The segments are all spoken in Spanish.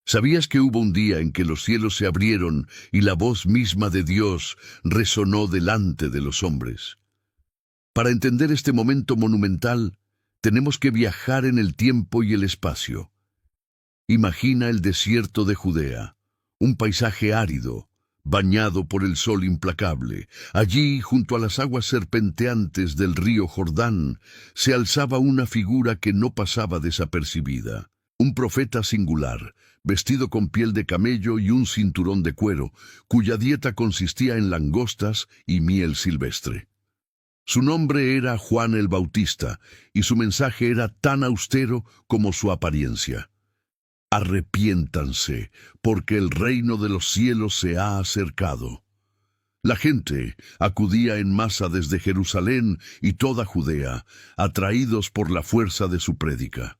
¿Sabías que hubo un día en que los cielos se abrieron y la voz misma de Dios resonó delante de los hombres? Para entender este momento monumental, tenemos que viajar en el tiempo y el espacio. Imagina el desierto de Judea, un paisaje árido, bañado por el sol implacable. Allí, junto a las aguas serpenteantes del río Jordán, se alzaba una figura que no pasaba desapercibida. Un profeta singular, vestido con piel de camello y un cinturón de cuero, cuya dieta consistía en langostas y miel silvestre. Su nombre era Juan el Bautista, y su mensaje era tan austero como su apariencia. Arrepiéntanse, porque el reino de los cielos se ha acercado. La gente acudía en masa desde Jerusalén y toda Judea, atraídos por la fuerza de su prédica.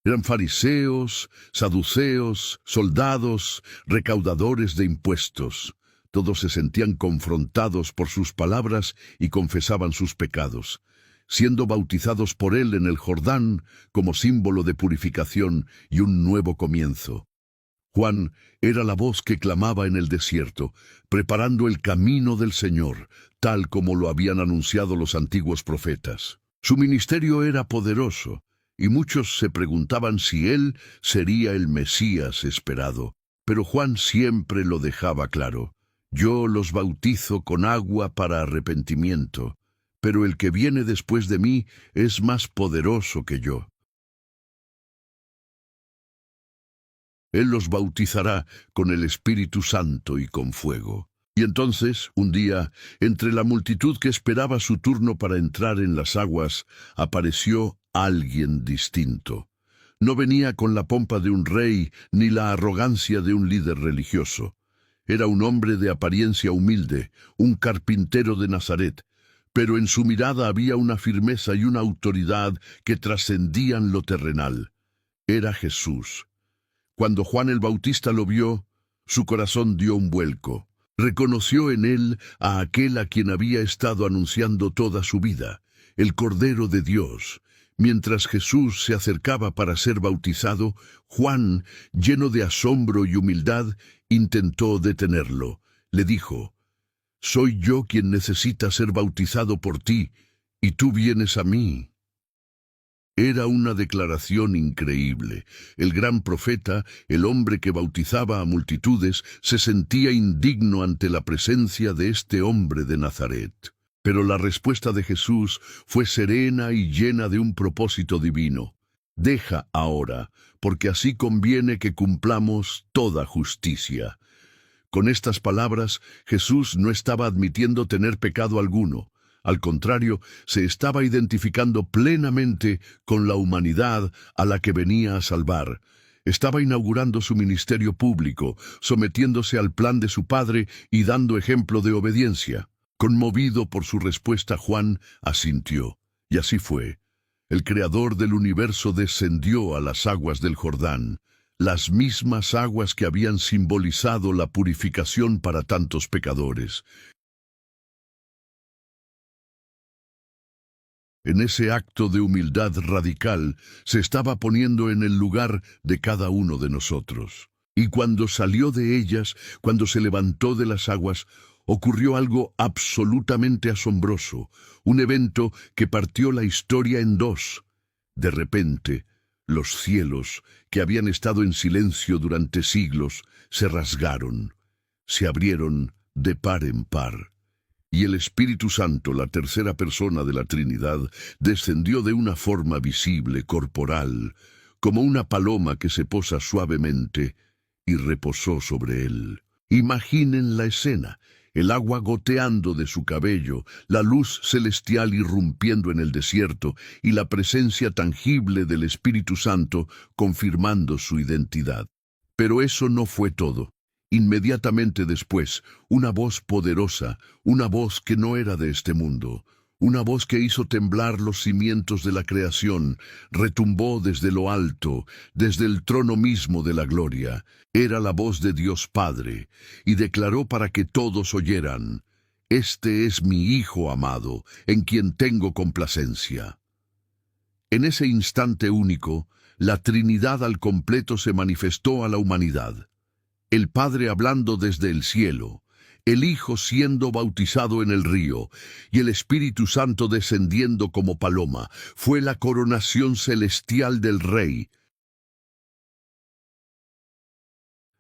Eran fariseos, saduceos, soldados, recaudadores de impuestos. Todos se sentían confrontados por sus palabras y confesaban sus pecados, siendo bautizados por él en el Jordán como símbolo de purificación y un nuevo comienzo. Juan era la voz que clamaba en el desierto, preparando el camino del Señor, tal como lo habían anunciado los antiguos profetas. Su ministerio era poderoso, y muchos se preguntaban si él sería el Mesías esperado. Pero Juan siempre lo dejaba claro: yo los bautizo con agua para arrepentimiento, pero el que viene después de mí es más poderoso que yo. Él los bautizará con el Espíritu Santo y con fuego. Y entonces, un día, entre la multitud que esperaba su turno para entrar en las aguas, apareció alguien distinto. No venía con la pompa de un rey ni la arrogancia de un líder religioso. Era un hombre de apariencia humilde, un carpintero de Nazaret, pero en su mirada había una firmeza y una autoridad que trascendían lo terrenal. Era Jesús. Cuando Juan el Bautista lo vio, su corazón dio un vuelco. Reconoció en él a aquel a quien había estado anunciando toda su vida, el Cordero de Dios. Mientras Jesús se acercaba para ser bautizado, Juan, lleno de asombro y humildad, intentó detenerlo. Le dijo: «Soy yo quien necesita ser bautizado por ti, y tú vienes a mí». Era una declaración increíble. El gran profeta, el hombre que bautizaba a multitudes, se sentía indigno ante la presencia de este hombre de Nazaret. Pero la respuesta de Jesús fue serena y llena de un propósito divino. «Deja ahora, porque así conviene que cumplamos toda justicia». Con estas palabras, Jesús no estaba admitiendo tener pecado alguno. Al contrario, se estaba identificando plenamente con la humanidad a la que venía a salvar. Estaba inaugurando su ministerio público, sometiéndose al plan de su Padre y dando ejemplo de obediencia. Conmovido por su respuesta, Juan asintió. Y así fue. El Creador del universo descendió a las aguas del Jordán, las mismas aguas que habían simbolizado la purificación para tantos pecadores. En ese acto de humildad radical, se estaba poniendo en el lugar de cada uno de nosotros. Y cuando salió de ellas, cuando se levantó de las aguas, ocurrió algo absolutamente asombroso, un evento que partió la historia en dos. De repente, los cielos, que habían estado en silencio durante siglos, se rasgaron, se abrieron de par en par. Y el Espíritu Santo, la tercera persona de la Trinidad, descendió de una forma visible, corporal, como una paloma que se posa suavemente, y reposó sobre él. Imaginen la escena: el agua goteando de su cabello, la luz celestial irrumpiendo en el desierto, y la presencia tangible del Espíritu Santo confirmando su identidad. Pero eso no fue todo. Inmediatamente después, una voz poderosa, una voz que no era de este mundo, una voz que hizo temblar los cimientos de la creación, retumbó desde lo alto, desde el trono mismo de la gloria. Era la voz de Dios Padre, y declaró para que todos oyeran: «Este es mi Hijo amado, en quien tengo complacencia». En ese instante único, la Trinidad al completo se manifestó a la humanidad. El Padre hablando desde el cielo, el Hijo siendo bautizado en el río, y el Espíritu Santo descendiendo como paloma, fue la coronación celestial del Rey.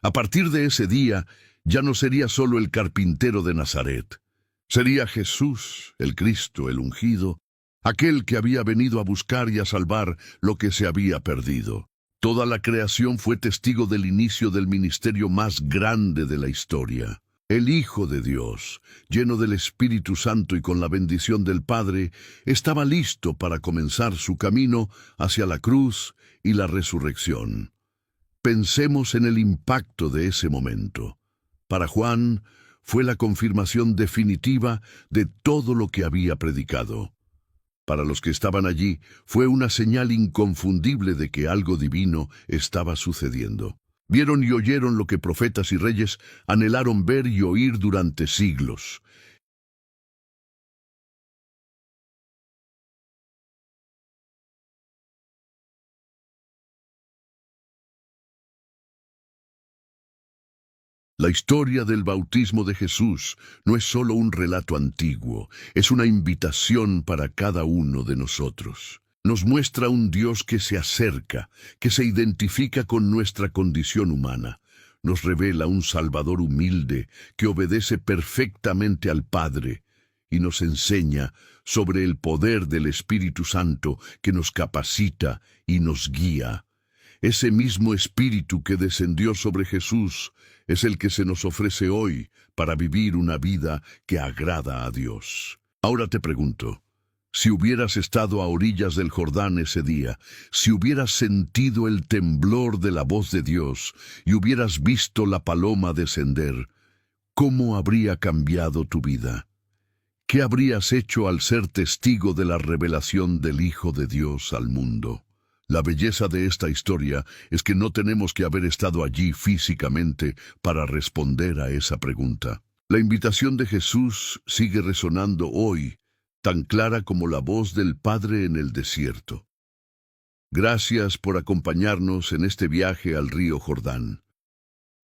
A partir de ese día, ya no sería solo el carpintero de Nazaret. Sería Jesús, el Cristo, el ungido, aquel que había venido a buscar y a salvar lo que se había perdido. Toda la creación fue testigo del inicio del ministerio más grande de la historia. El Hijo de Dios, lleno del Espíritu Santo y con la bendición del Padre, estaba listo para comenzar su camino hacia la cruz y la resurrección. Pensemos en el impacto de ese momento. Para Juan, fue la confirmación definitiva de todo lo que había predicado. Para los que estaban allí, fue una señal inconfundible de que algo divino estaba sucediendo. Vieron y oyeron lo que profetas y reyes anhelaron ver y oír durante siglos. La historia del bautismo de Jesús no es solo un relato antiguo, es una invitación para cada uno de nosotros. Nos muestra un Dios que se acerca, que se identifica con nuestra condición humana. Nos revela un Salvador humilde que obedece perfectamente al Padre y nos enseña sobre el poder del Espíritu Santo que nos capacita y nos guía. Ese mismo Espíritu que descendió sobre Jesús es el que se nos ofrece hoy para vivir una vida que agrada a Dios. Ahora te pregunto, si hubieras estado a orillas del Jordán ese día, si hubieras sentido el temblor de la voz de Dios y hubieras visto la paloma descender, ¿cómo habría cambiado tu vida? ¿Qué habrías hecho al ser testigo de la revelación del Hijo de Dios al mundo? La belleza de esta historia es que no tenemos que haber estado allí físicamente para responder a esa pregunta. La invitación de Jesús sigue resonando hoy, tan clara como la voz del Padre en el desierto. Gracias por acompañarnos en este viaje al río Jordán.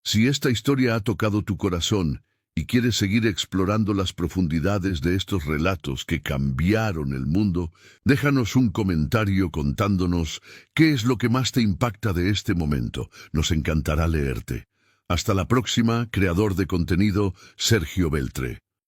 Si esta historia ha tocado tu corazón y quieres seguir explorando las profundidades de estos relatos que cambiaron el mundo, déjanos un comentario contándonos qué es lo que más te impacta de este momento. Nos encantará leerte. Hasta la próxima, creador de contenido, Sergio Beltre.